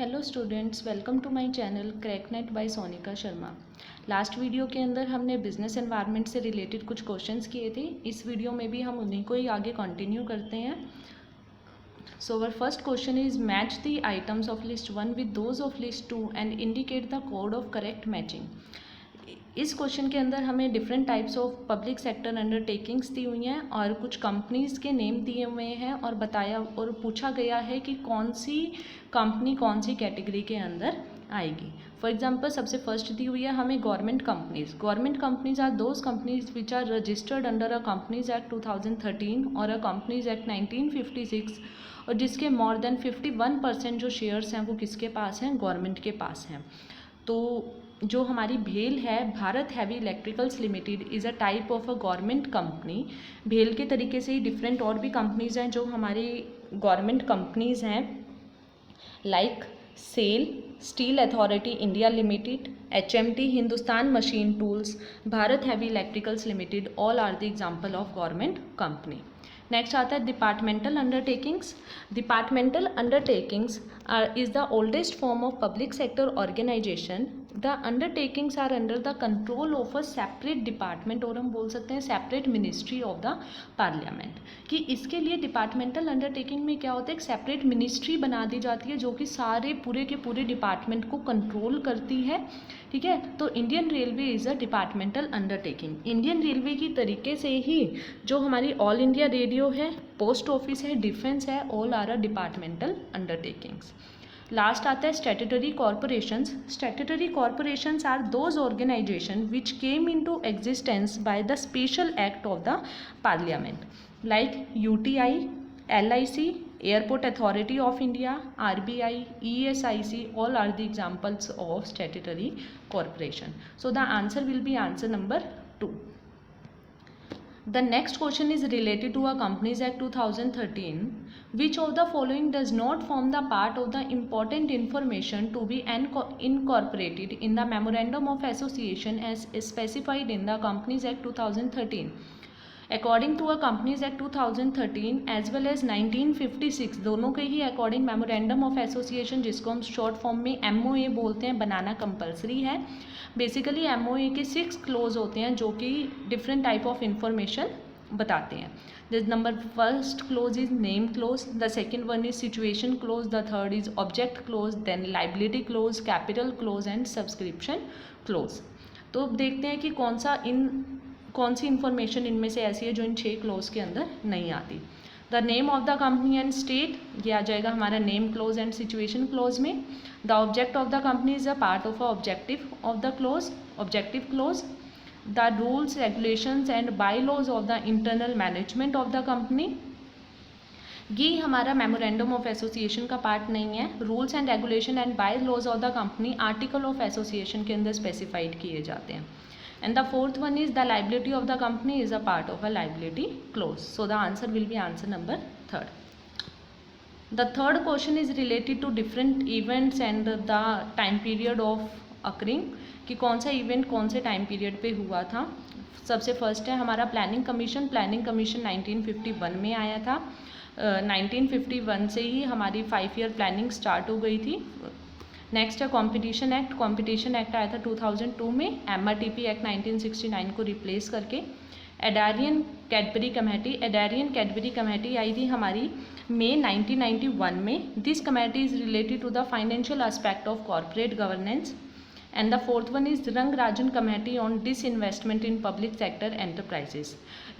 Hello students, welcome to my channel Cracknet by Sonika Sharma. Last video के अंदर हमने business environment से रिलेटेड कुछ क्वेश्चंस किए थे। इस वीडियो में भी हम उन्हीं को ही आगे कंटिन्यू करते हैं। So our first question is match the items of list 1 with those of list 2 and indicate the code of correct matching. इस क्वेश्चन के अंदर हमें different types of public sector undertakings दी हुई हैं और कुछ कंपनीज के नेम दिए हुए हैं और बताया और पूछा गया है कि कौन सी कंपनी कौन सी कैटेगरी के अंदर आएगी। फॉर एग्जांपल सबसे फर्स्ट दी हुई है हमें government companies. Government companies are those companies which are registered under a companies act 2013 और अ कंपनीज एक्ट 1956 और जिसके मोर देन 51% जो शेयर्स हैं वो किसके पास हैं, गवर्नमेंट के पास हैं। तो जो हमारी भेल है, Bharat heavy electricals limited is a type of a government company. भेल के तरीके से ही डिफरेंट और भी कंपनीज हैं जो हमारी गवर्नमेंट कंपनीज हैं, like SAIL, steel authority India limited, HMT, Hindustan machine tools, Bharat heavy electricals limited, all are the example of government company. Next आता है departmental undertakings. Departmental undertakings is the oldest form of public sector organisation. The undertakings are under the control of a separate department और हम बोल सकते हैं separate ministry of the parliament. कि इसके लिए डिपार्टमेंटल अंडरटेकिंग में क्या होता है, एक सेपरेट मिनिस्ट्री बना दी जाती है जो कि सारे पूरे के पूरे डिपार्टमेंट को कंट्रोल करती है। ठीक है, तो Indian railway is a departmental undertaking. Indian railway की तरीके से ही जो हमारी ऑल इंडिया रेडियो है, पोस्ट ऑफिस है, डिफेंस है, all are a departmental undertakings. Last आता है statutory corporations. Statutory corporations are those organisation which came into existence by the special act of the parliament, like UTI, LIC, Airport Authority of India, RBI, ESIC, all are the examples of statutory corporation. So the answer will be answer number 2. The next question is related to a Companies Act 2013. Which of the following does not form the part of the important information to be incorporated in the Memorandum of Association as specified in the Companies Act 2013? According to a Companies Act 2013 as well as 1956, दोनों के ही according memorandum of association, जिसको हम short form में MOA बोलते हैं, बनाना compulsory है। Basically MOA के 6 close होते हैं जो कि डिफरेंट टाइप ऑफ इंफॉर्मेशन बताते हैं। The number first clause is name clause, the second one is situation clause, the third is object clause, then liability clause, capital clause and subscription clause. तो अब देखते हैं कि कौन सी इंफॉर्मेशन इनमें से ऐसी है जो इन 6 क्लोज के अंदर नहीं आती। The name of the company and state, ये आ जाएगा हमारा name clause and situation clause में। The object of the company is a part of a objective of the clause, objective clause. The rules, regulations and bylaws of the internal management of the company, ये हमारा memorandum of association का part नहीं है। Rules and regulation and bylaws of the company article of association के अंदर specified किए जाते हैं। And the fourth one is the liability of the company is a part of a liability clause. So the answer will be answer number 3rd. The third question is related to different events and the time period of occurring, कि कौन सा event कौन से time period पे हुआ था। सबसे first है हमारा प्लानिंग कमीशन। प्लानिंग कमीशन 1951 में आया था। 1951 से ही हमारी 5 ईयर प्लानिंग स्टार्ट हो गई थी। नेक्स्ट है कॉम्पिटिशन एक्ट। कॉम्पिटिशन एक्ट आया था 2002 में, MRTP एक्ट 1969 को रिप्लेस करके। Adrian Cadbury committee, Adrian Cadbury committee आई थी हमारी मई 1991 में। This committee is related to the financial aspect of corporate governance. And the fourth one is Rangarajan committee on disinvestment in public sector enterprises.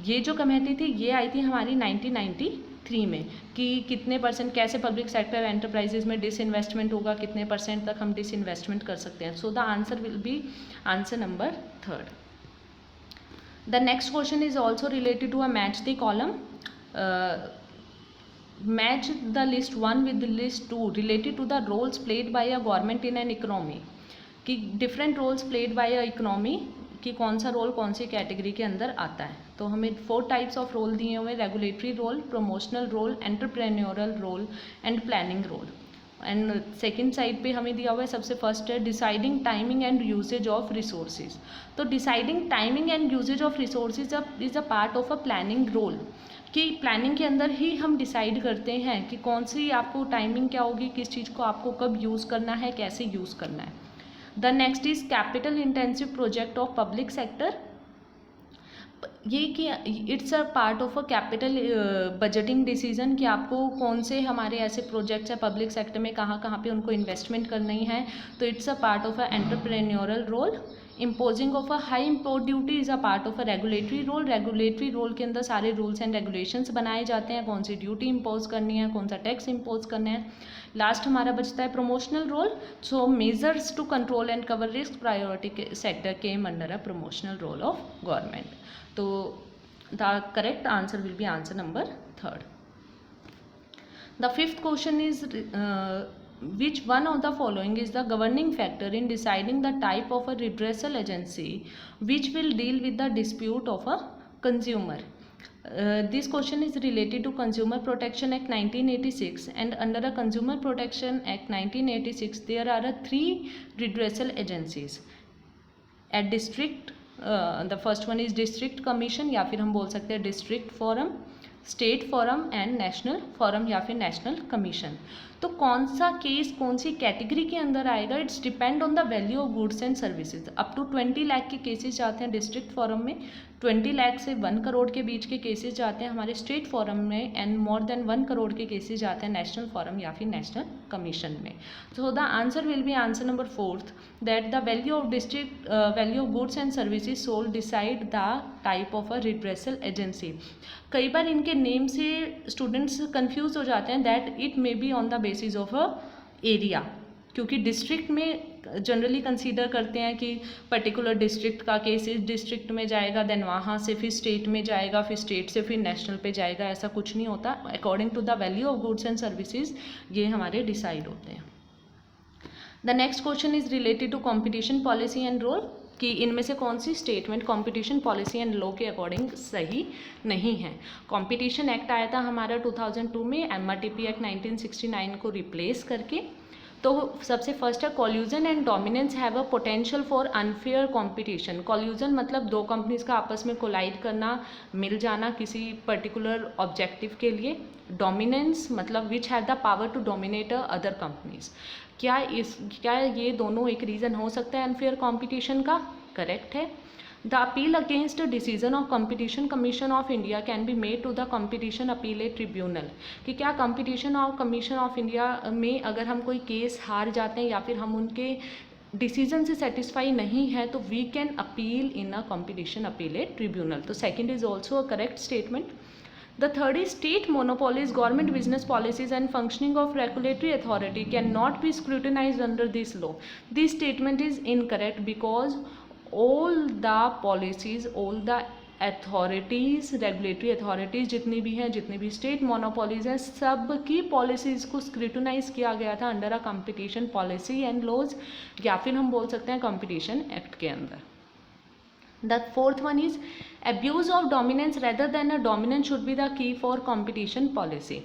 ये जो committee थी ये आई थी हमारी 1993 में, कि कितने परसेंट कैसे पब्लिक सेक्टर एंटरप्राइजेज में डिसइन्वेस्टमेंट होगा, कितने परसेंट तक हम डिसइन्वेस्टमेंट कर सकते हैं। So the answer will be answer number 3rd. The next question is also related to a match the column. Match the list 1 with list 2 related to the roles played by a government in an economy, कि different roles played by a economy, कि कौन सा role कौन सी category के अंदर आता है। तो हमें 4 टाइप्स ऑफ रोल दिए हुए, regulatory role, promotional role, entrepreneurial role and planning role. And second side पे हमें दिया हुआ है सबसे फर्स्ट है deciding timing and usages of resources. तो deciding timing and usages of resources is a part of a planning role, कि planning के अंदर ही हम डिसाइड करते हैं कि कौन सी आपको टाइमिंग क्या होगी, किस चीज़ को आपको कब यूज़ करना है, कैसे यूज़ करना है। The next is capital intensive project of public sector. ये कि it's a part of a capital budgeting decision कि आपको कौन से हमारे ऐसे प्रोजेक्ट्स हैं पब्लिक सेक्टर में, कहाँ कहाँ पे उनको इन्वेस्टमेंट करनी है। तो it's a part of a entrepreneurial role. Imposing of a high import duty is a part of a regulatory role. Regulatory role के अंदर सारे रूल्स एंड रेगुलेशंस बनाए जाते हैं, कौन सी ड्यूटी इम्पोज करनी है, कौन सा टैक्स इम्पोज करना है। लास्ट हमारा बचता है promotional role. So measures to control and cover risk priority sector came under a promotional role of government. तो the correct answer will be answer number 3rd. The fifth question is which one of the following is the governing factor in deciding the type of a redressal agency which will deal with the dispute of a consumer. This question is related to Consumer Protection Act 1986, and under a Consumer Protection Act 1986 there are 3 redressal agencies at district. The first one is district commission या फिर हम बोल सकते हैं district forum, state forum and national forum या फिर national commission. तो कौन सा केस कौन सी कैटेगरी के अंदर आएगा, it's depend on the value of goods and services. Up to 20 lakh के केसेस जाते हैं डिस्ट्रिक्ट फोरम में, 20 लाख से 1 करोड़ के बीच के केसेस जाते हैं हमारे स्टेट फोरम में, एंड मोर देन 1 करोड़ के केसेस जाते हैं नेशनल फोरम या फिर नेशनल कमीशन में। सो the answer will be answer number 4th, that the value of district value of goods and services sold decide the type of a redressal agency. कई बार इनके name से students confuse हो जाते हैं, that it may be on the basis of a area, क्योंकि district में generally consider करते हैं कि पर्टिकुलर डिस्ट्रिक्ट का केस इस डिस्ट्रिक्ट में जाएगा, देन वहाँ से फिर स्टेट में जाएगा, फिर स्टेट से फिर नेशनल पे जाएगा, ऐसा कुछ नहीं होता। According to the value of goods and services ये हमारे डिसाइड होते हैं। The next question is related to competition policy and role, कि इनमें से कौन सी statement competition policy and law के अकॉर्डिंग सही नहीं है। कॉम्पिटिशन एक्ट आया था हमारा 2002 में, MRTP एक्ट 1969 को रिप्लेस करके। तो सबसे फर्स्ट है collusion and dominance have a potential for unfair competition. Collusion मतलब 2 कंपनीज का आपस में कोलाइड करना, मिल जाना किसी पर्टिकुलर ऑब्जेक्टिव के लिए। डोमिनेंस मतलब which have the power to dominate other companies. क्या ये दोनों एक रीज़न हो सकता है अनफेयर कंपटीशन का? करेक्ट है। The appeal against decision of competition commission of India can be made to the competition appellate tribunal, कि क्या competition of commission of India में अगर हम कोई केस हार जाते हैं या फिर हम उनके डिसीजन से सेटिस्फाई नहीं है तो we can appeal in a competition appellate tribunal. तो second is also a correct statement. The third is state monopolies, government business policies and functioning of regulatory authority cannot be scrutinized under this law. This statement is incorrect because all the policies, all the authorities, regulatory authorities जितनी भी हैं, जितनी भी state monopolies हैं, सब की policies को scrutinize किया गया था under a competition policy and laws, या फिर हम बोल सकते हैं competition act के अंदर। The fourth one is abuse of dominance rather than a dominance should be the key for competition policy.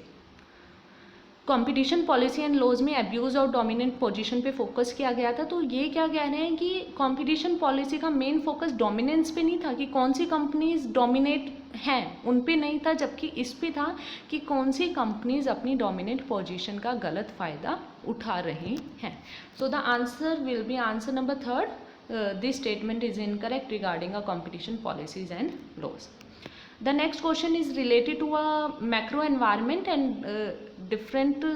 Competition policy and laws में अब्यूज़ ऑफ डोमिनेंट पोजीशन पे फोकस किया गया था। तो ये क्या कह रहे हैं कि कंपटीशन पॉलिसी का मेन फोकस डोमिनेंस पे नहीं था कि कौन सी कंपनीज डोमिनेट हैं उन पे नहीं था, जबकि इस पे था कि कौन सी कंपनीज अपनी डोमिनेंट पोजीशन का गलत फ़ायदा उठा रही हैं। So the answer will be answer number 3rd. This statement is incorrect regarding a competition policies and laws. The next question is related to a macro environment and different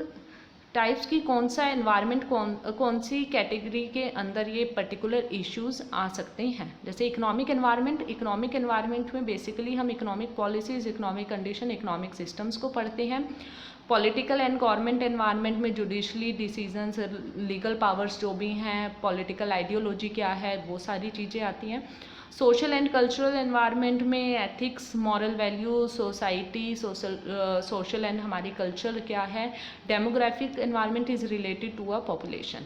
types की कौन सा environment कौन सी category के अंदर ये particular issues आ सकते हैं। जैसे economic environment में basically हम economic policies, economic condition, economic systems को पढ़ते हैं। पॉलिटिकल एंड गवर्नमेंट एनवायरनमेंट में जुडिशली डिसीजंस, लीगल पावर्स जो भी हैं, पॉलिटिकल आइडियोलॉजी क्या है, वो सारी चीज़ें आती हैं। सोशल एंड कल्चरल एनवायरनमेंट में ethics, moral value, society, social एंड हमारी कल्चर क्या है। Demographic environment is related to a population.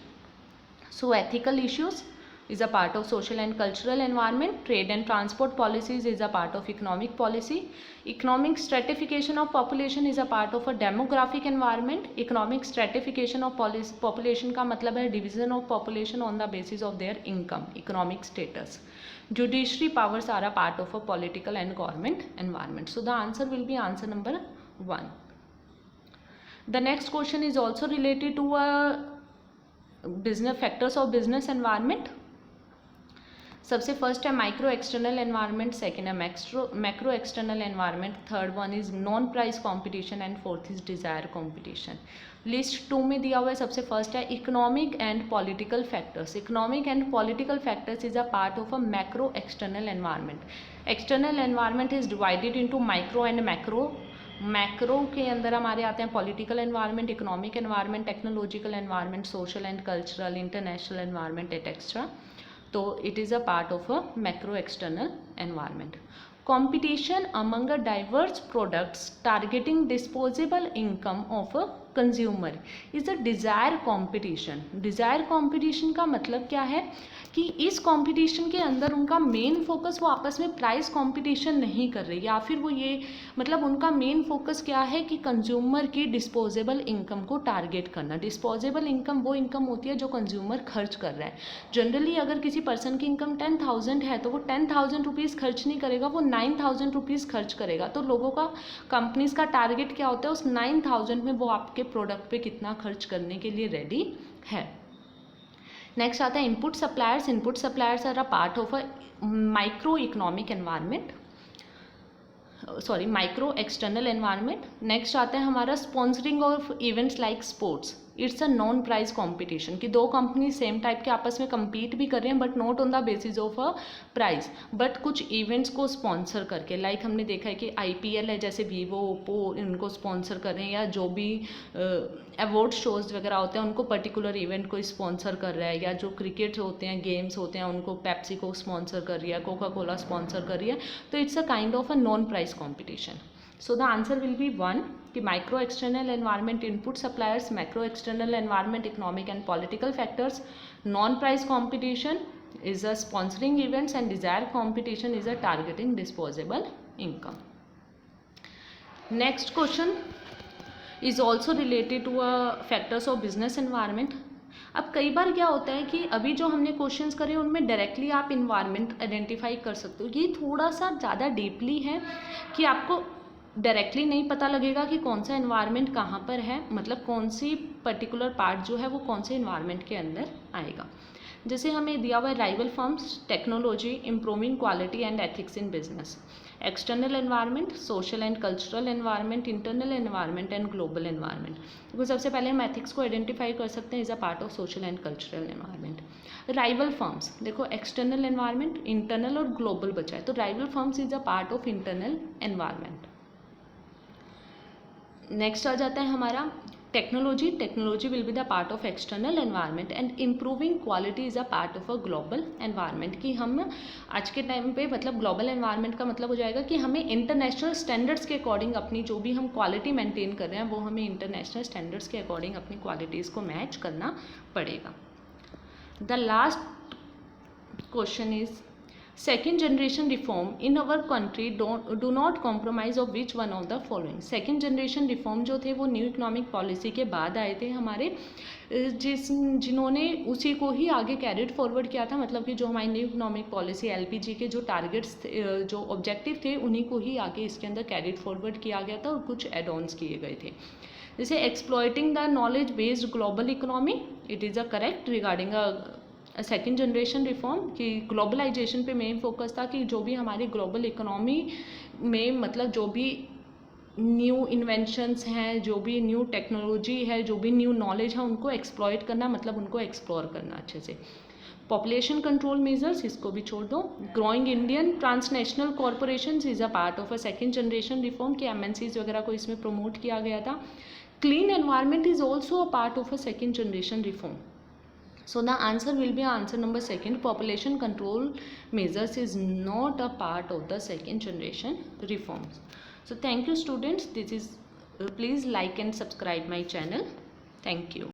So ethical issues, is a part of social and cultural environment. Trade and transport policies is a part of economic policy. Economic stratification of population is a part of a demographic environment. Economic stratification of population का मतलब है division of population on the basis of their income, economic status. Judiciary powers are a part of a political and government environment. So the answer will be answer number 1. The next question is also related to a business factors of business environment. सबसे first है micro external environment, second है macro external environment, third one is non price competition and fourth is desire competition. List 2 में दिया हुआ है सबसे first है economic and political factors. Economic and political factors is a part of a macro external environment. External environment is divided into micro and macro. Macro के अंदर हमारे आते हैं political environment, economic environment, technological environment, social and cultural, international environment etcetera. तो it is a part of a macro external environment. competition among a diverse products targeting disposable income of a consumer is a desire competition. desire competition का मतलब क्या है कि इस competition के अंदर उनका मेन फोकस वो आपस में प्राइस कंपटीशन नहीं कर रही, या फिर वो ये मतलब उनका मेन फोकस क्या है कि कंज्यूमर की डिस्पोजेबल इनकम को टारगेट करना. डिस्पोजेबल इनकम वो इनकम होती है जो कंज्यूमर खर्च कर रहा है. जनरली अगर किसी पर्सन की इनकम 10,000 है तो वो 10,000 रुपीज़ खर्च नहीं करेगा, वो 9,000 रुपीज़ खर्च करेगा. तो लोगों का कंपनीज का टारगेट क्या होता है, उस 9,000 में वो आपके प्रोडक्ट पे कितना खर्च करने के लिए रेडी है. नेक्स्ट आता है input suppliers. Input suppliers are a part of a micro economic environment, sorry micro external environment. Next आता है हमारा sponsoring of events like sports. It's a non price competition कि दो कंपनी सेम टाइप के आपस में compete भी कर रहे हैं but not on the basis of a price, but कुछ इवेंट्स को स्पॉन्सर करके. लाइक हमने देखा है कि IPL है, जैसे वीवो ओप्पो इनको स्पॉन्सर कर रहे हैं, या जो भी अवार्ड शोज़ वगैरह होते हैं उनको पर्टिकुलर इवेंट को स्पॉन्सर कर रहा है, या जो क्रिकेट होते हैं गेम्स होते हैं उनको पेप्सी को स्पॉन्सर कर रही है, कोका कोला स्पॉन्सर कर रही है. तो it's a kind of a non price competition. So the answer will be 1 कि micro external environment input suppliers, macro external environment economic and political factors, non price competition is a sponsoring events, and desire competition is a targeting disposable income. Next question is also related to factors of business environment. अब कई बार क्या होता है कि अभी जो हमने questions करे उनमें डायरेक्टली आप इन्वायरमेंट आइडेंटिफाई कर सकते हो. ये थोड़ा सा ज़्यादा डीपली है कि आपको डायरेक्टली नहीं पता लगेगा कि कौन सा इन्वायरमेंट कहाँ पर है, मतलब कौन सी पर्टिकुलर पार्ट जो है वो कौन से इन्वायरमेंट के अंदर आएगा. जैसे हमें दिया हुआ है rival firms, technology, improving quality and ethics in business, external environment, social and cultural environment, internal environment and global environment. तो सबसे पहले हम एथिक्स को आइडेंटिफाई कर सकते हैं, is a part of social and cultural environment. Rival firms देखो, external environment, internal और ग्लोबल बचा है, तो rival firms is a part of internal environment. Next आ जाता है हमारा technology. Technology will be the part of external environment, and improving quality is a part of a global environment. कि हम आज के टाइम पे मतलब ग्लोबल एनवायरनमेंट का मतलब हो जाएगा कि हमें इंटरनेशनल स्टैंडर्ड्स के अकॉर्डिंग अपनी जो भी हम क्वालिटी मेंटेन कर रहे हैं वो हमें इंटरनेशनल स्टैंडर्ड्स के अकॉर्डिंग अपनी क्वालिटीज़ को मैच करना पड़ेगा. The last question is second generation reform in our country do not compromise of which one of the following. Second generation reform जो थे वो न्यू इकोनॉमिक पॉलिसी के बाद आए थे हमारे, जिन्होंने उसी को ही आगे कैरिड फॉरवर्ड किया था. मतलब कि जो हमारी न्यू इकोनॉमिक पॉलिसी LPG के जो टारगेट्स जो ऑब्जेक्टिव थे उन्हीं को ही आगे इसके अंदर कैरिड फॉरवर्ड किया गया था और कुछ एड ऑन्स किए गए थे. जैसे exploiting the knowledge based global economy, it is a correct regarding second generation reform. कि ग्लोबलाइजेशन पे मेन फोकस था कि जो भी हमारी ग्लोबल इकोनॉमी में मतलब जो भी न्यू इन्वेंशंस हैं, जो भी न्यू टेक्नोलॉजी है, जो भी न्यू नॉलेज है उनको एक्सप्लॉइट करना, मतलब उनको एक्सप्लोर करना अच्छे से. पॉपुलेशन कंट्रोल मेजर्स इसको भी छोड़ दो. Growing Indian transnational corporations is a part of a second generation reform कि MNCs वगैरह को इसमें प्रमोट किया गया था. Clean environment is also a part of a second generation reform. So the answer will be answer number 2. Population control measures is not a part of the second generation reforms. So thank you students. This is please like and subscribe my channel. Thank you.